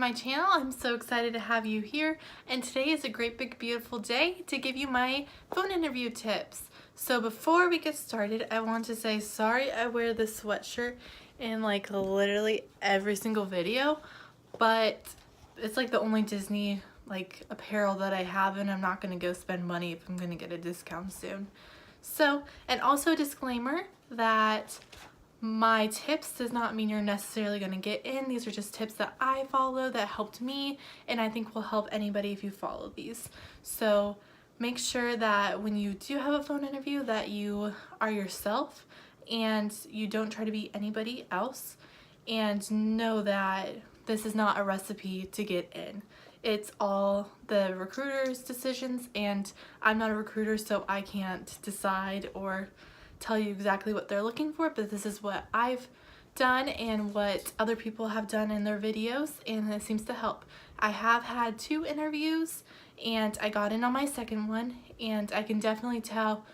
my channel. I'm so excited to have you here, and today is a great big beautiful day to give you my phone interview tips. So before we get started, I want to say sorry I wear this sweatshirt in like literally every single video, but it's like the only Disney like apparel that I have, and I'm not gonna go spend money if I'm gonna get a discount soon. So, and also a disclaimer that my tips does not mean you're necessarily going to get in. These are just tips that I follow that helped me, and I think will help anybody if you follow these. So make sure that when you do have a phone interview that you are yourself and you don't try to be anybody else, and know that this is not a recipe to get in. It's all the recruiter's decisions, and I'm not a recruiter, so I can't decide or tell you exactly what they're looking for, but this is what I've done and what other people have done in their videos, and it seems to help. I have had 2 interviews and I got in on my second one, and I can definitely tell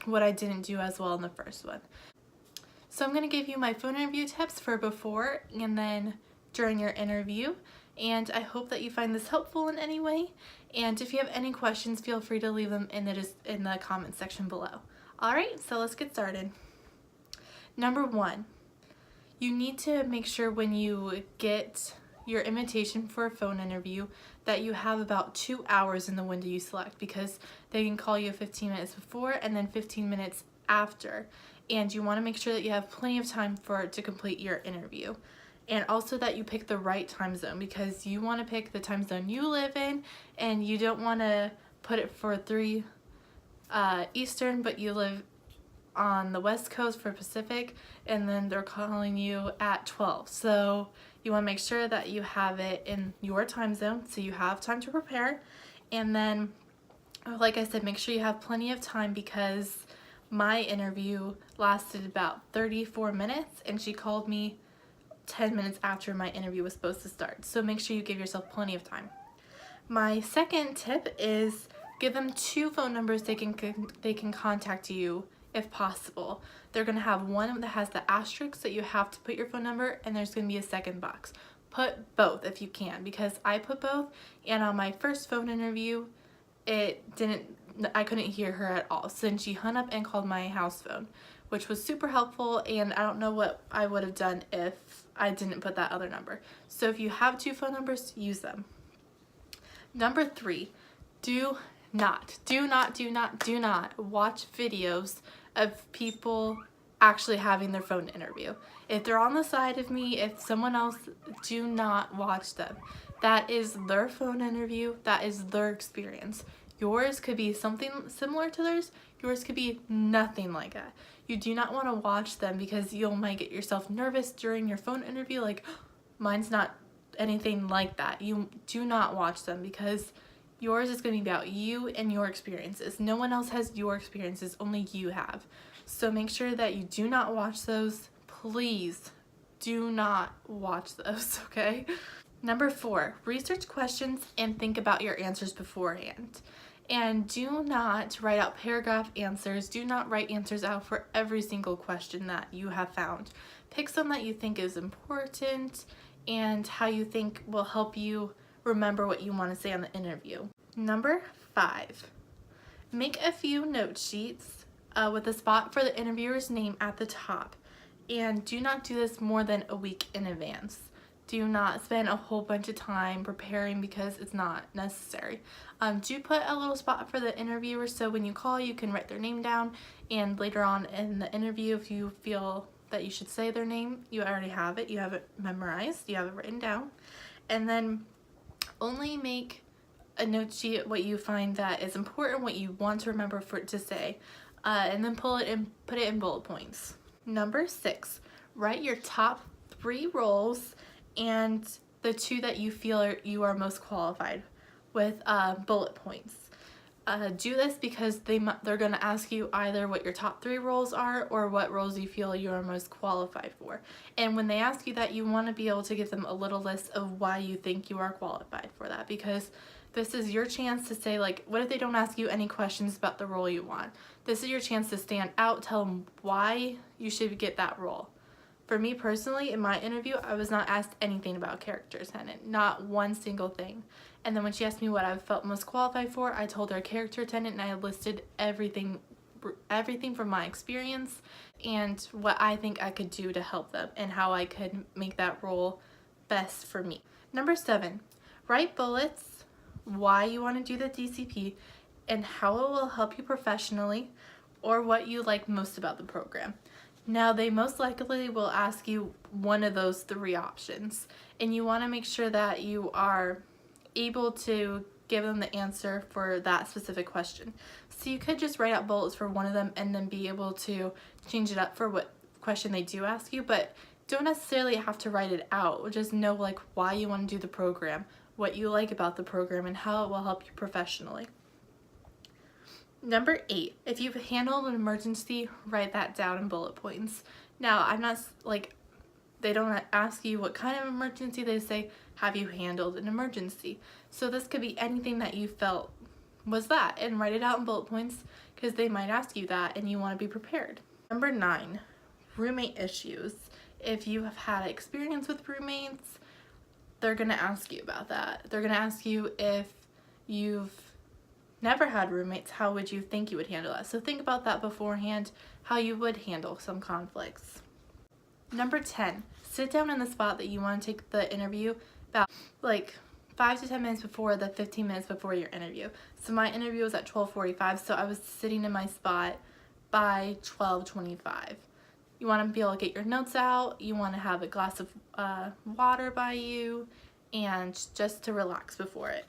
what I didn't do as well in the first one. So I'm going to give you my phone interview tips for before and then during your interview, and I hope that you find this helpful in any way, and if you have any questions, feel free to leave them in the comment section below. Alright, so let's get started. Number 1, you need to make sure when you get your invitation for a phone interview that you have about 2 hours in the window you select, because they can call you 15 minutes before and then 15 minutes after, and you want to make sure that you have plenty of time to complete your interview. And also that you pick the right time zone, because you want to pick the time zone you live in, and you don't want to put it for 3 Eastern, but you live on the West Coast for Pacific, and then they're calling you at 12. So you want to make sure that you have it in your time zone so you have time to prepare. And then, like I said, make sure you have plenty of time, because my interview lasted about 34 minutes and she called me 10 minutes after my interview was supposed to start. So make sure you give yourself plenty of time. My second tip is give them 2 phone numbers they can contact you if possible. They're going to have one that has the asterisk that you have to put your phone number, and there's going to be a second box. Put both if you can, because I put both, and on my first phone interview I couldn't hear her at all. So then she hung up and called my house phone, which was super helpful, and I don't know what I would have done if I didn't put that other number. So if you have 2 phone numbers, use them. Number 3, do not watch videos of people actually having their phone interview. If they're on the side of me, if someone else, do not watch them. That is their phone interview. That is their experience. Yours could be something similar to theirs. Yours could be nothing like that. You do not want to watch them, because you might get yourself nervous during your phone interview, like, mine's not anything like that. You do not watch them, because yours is going to be about you and your experiences. No one else has your experiences, only you have. So make sure that you do not watch those. Please do not watch those, okay? Number 4, research questions and think about your answers beforehand. And do not write out paragraph answers. Do not write answers out for every single question that you have found. Pick some that you think is important and how you think will help you remember what you want to say on the interview. Number 5, make a few note sheets with a spot for the interviewer's name at the top. And do not do this more than a week in advance. Do not spend a whole bunch of time preparing, because it's not necessary. Do put a little spot for the interviewer, so when you call, you can write their name down, and later on in the interview, if you feel that you should say their name, you already have it. You have it memorized. You have it written down. And then only make a note sheet what you find that is important, what you want to remember for it to say, and then pull it and put it in bullet points. Number 6, write your top 3 roles and the 2 that you feel you are most qualified with bullet points. Do this because they're going to ask you either what your top 3 roles are or what roles you feel you are most qualified for. And when they ask you that, you want to be able to give them a little list of why you think you are qualified for that, because this is your chance to say, like, what if they don't ask you any questions about the role you want? This is your chance to stand out, tell them why you should get that role. For me personally, in my interview, I was not asked anything about character tenant, not one single thing. And then when she asked me what I felt most qualified for, I told her character tenant, and I listed everything from my experience and what I think I could do to help them and how I could make that role best for me. Number 7, write bullets, why you want to do the DCP, and how it will help you professionally, or what you like most about the program. Now, they most likely will ask you one of those 3 options, and you want to make sure that you are able to give them the answer for that specific question. So you could just write out bullets for one of them and then be able to change it up for what question they do ask you, but don't necessarily have to write it out. Just know like why you want to do the program, what you like about the program, and how it will help you professionally. Number 8, if you've handled an emergency, write that down in bullet points. Now, I'm not like, they don't ask you what kind of emergency, they say, have you handled an emergency? So this could be anything that you felt was that, and write it out in bullet points because they might ask you that and you want to be prepared. Number 9, roommate issues. If you have had experience with roommates, they're going to ask you about that. They're going to ask you if you've never had roommates, how would you think you would handle that? So think about that beforehand, how you would handle some conflicts. Number 10, sit down in the spot that you want to take the interview about like 5 to 10 minutes before the 15 minutes before your interview. So my interview was at 12:45, so I was sitting in my spot by 12:25. You want to be able to get your notes out, you want to have a glass of water by you, and just to relax before it.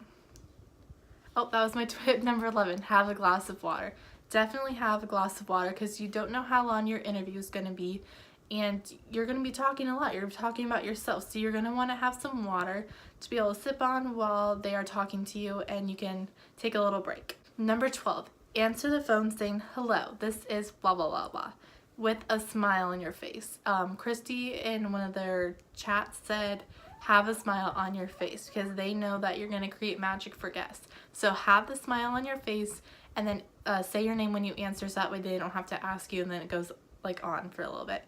Oh, that was my tip number 11, have a glass of water. Definitely have a glass of water because you don't know how long your interview is going to be, and you're going to be talking a lot. You're talking about yourself, so you're going to want to have some water to be able to sip on while they are talking to you, and you can take a little break. Number 12, answer the phone saying, hello, this is blah, blah, blah, blah, with a smile on your face. Christy in one of their chats said, have a smile on your face because they know that you're going to create magic for guests. So have the smile on your face and then say your name when you answer, so that way they don't have to ask you and then it goes like on for a little bit.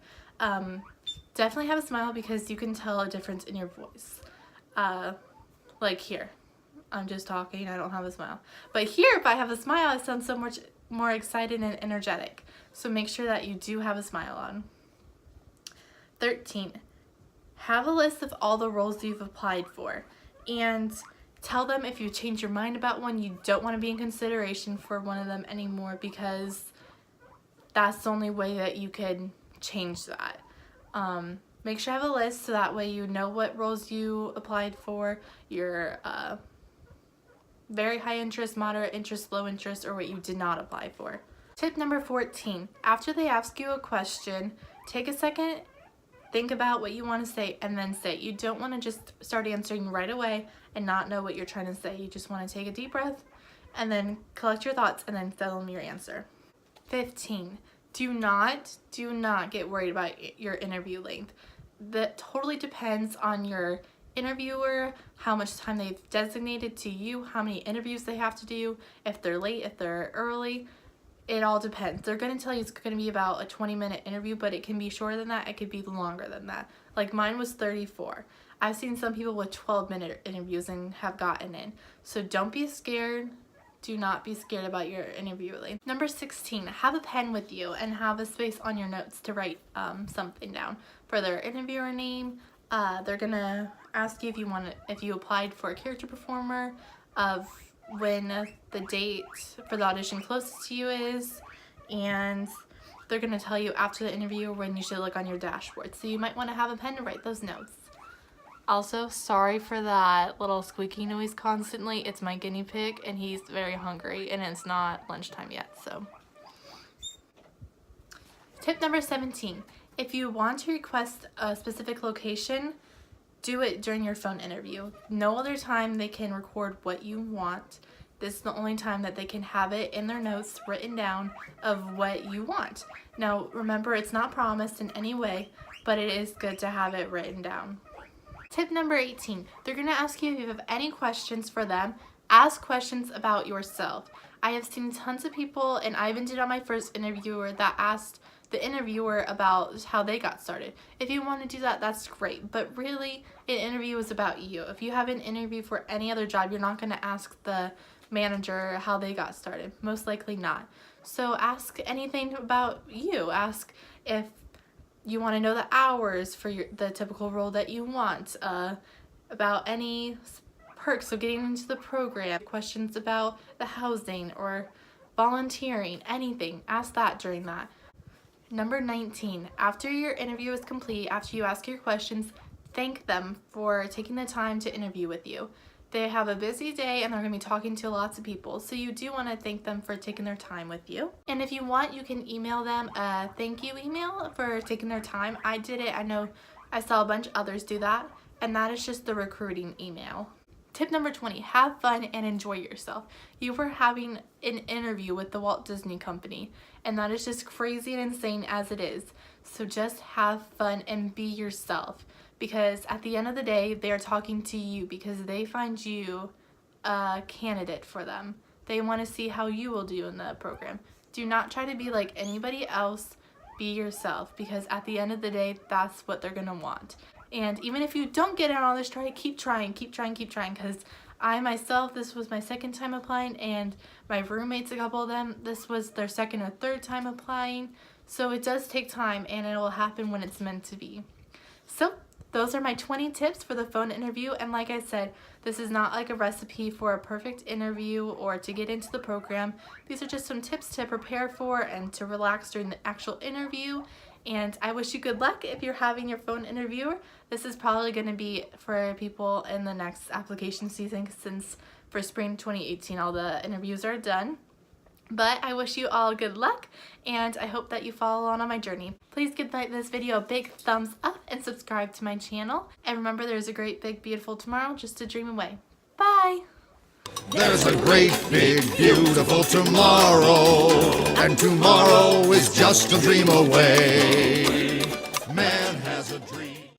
Definitely have a smile because you can tell a difference in your voice. Like here, I'm just talking, I don't have a smile. But here, if I have a smile, I sound so much more excited and energetic. So make sure that you do have a smile on. 13. Have a list of all the roles you've applied for and tell them if you change your mind about one, you don't want to be in consideration for one of them anymore, because that's the only way that you can change that. Make sure you have a list so that way you know what roles you applied for, your very high interest, moderate interest, low interest, or what you did not apply for. Tip number 14, after they ask you a question, take a second, think about what you want to say, and then say it. You don't want to just start answering right away and not know what you're trying to say. You just want to take a deep breath and then collect your thoughts and then tell them your answer. 15, do not get worried about your interview length. That totally depends on your interviewer, how much time they've designated to you, how many interviews they have to do, if they're late, if they're early. It all depends. They're going to tell you it's going to be about a 20-minute interview, but it can be shorter than that. It could be longer than that. Like mine was 34. I've seen some people with 12-minute interviews and have gotten in. So don't be scared. Do not be scared about your interview length. Number 16, have a pen with you and have a space on your notes to write something down for their interviewer name. They're going to ask you if you applied for a character performer, of when the date for the audition closest to you is, and they're going to tell you after the interview when you should look on your dashboard. So you might want to have a pen to write those notes. Also, sorry for that little squeaky noise constantly. It's my guinea pig and he's very hungry and it's not lunchtime yet, so. Tip number 17, if you want to request a specific location, do it during your phone interview. No other time they can record what you want. This is the only time that they can have it in their notes written down of what you want. Now, remember, it's not promised in any way, but it is good to have it written down. Tip number 18, they're going to ask you if you have any questions for them. Ask questions about yourself. I have seen tons of people, and I even did on my first interviewer, that asked the interviewer about how they got started. If you want to do that, that's great. But really, an interview is about you. If you have an interview for any other job, you're not going to ask the manager how they got started. Most likely not. So ask anything about you. Ask if you want to know the hours for the typical role that you want, about any perks of getting into the program, questions about the housing or volunteering, anything. Ask that during that. Number 19, after your interview is complete, after you ask your questions, thank them for taking the time to interview with you. They have a busy day and they're going to be talking to lots of people, so you do want to thank them for taking their time with you. And if you want, you can email them a thank you email for taking their time. I did it. I know I saw a bunch of others do that, and that is just the recruiting email. Tip number 20, have fun and enjoy yourself. You were having an interview with the Walt Disney Company, and that is just crazy and insane as it is. So just have fun and be yourself, because at the end of the day, they are talking to you because they find you a candidate for them. They want to see how you will do in the program. Do not try to be like anybody else. Be yourself, because at the end of the day, that's what they're going to want. And even if you don't get it on this try, keep trying, because I myself, this was my second time applying, and my roommates, a couple of them, this was their second or third time applying. So it does take time, and it will happen when it's meant to be. So those are my 20 tips for the phone interview, and like I said, this is not like a recipe for a perfect interview or to get into the program. These are just some tips to prepare for and to relax during the actual interview. And I wish you good luck if you're having your phone interview. This is probably going to be for people in the next application season, since for spring 2018 all the interviews are done. But I wish you all good luck, and I hope that you follow on my journey. Please give this video a big thumbs up and subscribe to my channel. And remember, there's a great, big, beautiful tomorrow just to dream away. Bye! There's a great, big, beautiful tomorrow, and tomorrow is just a dream away.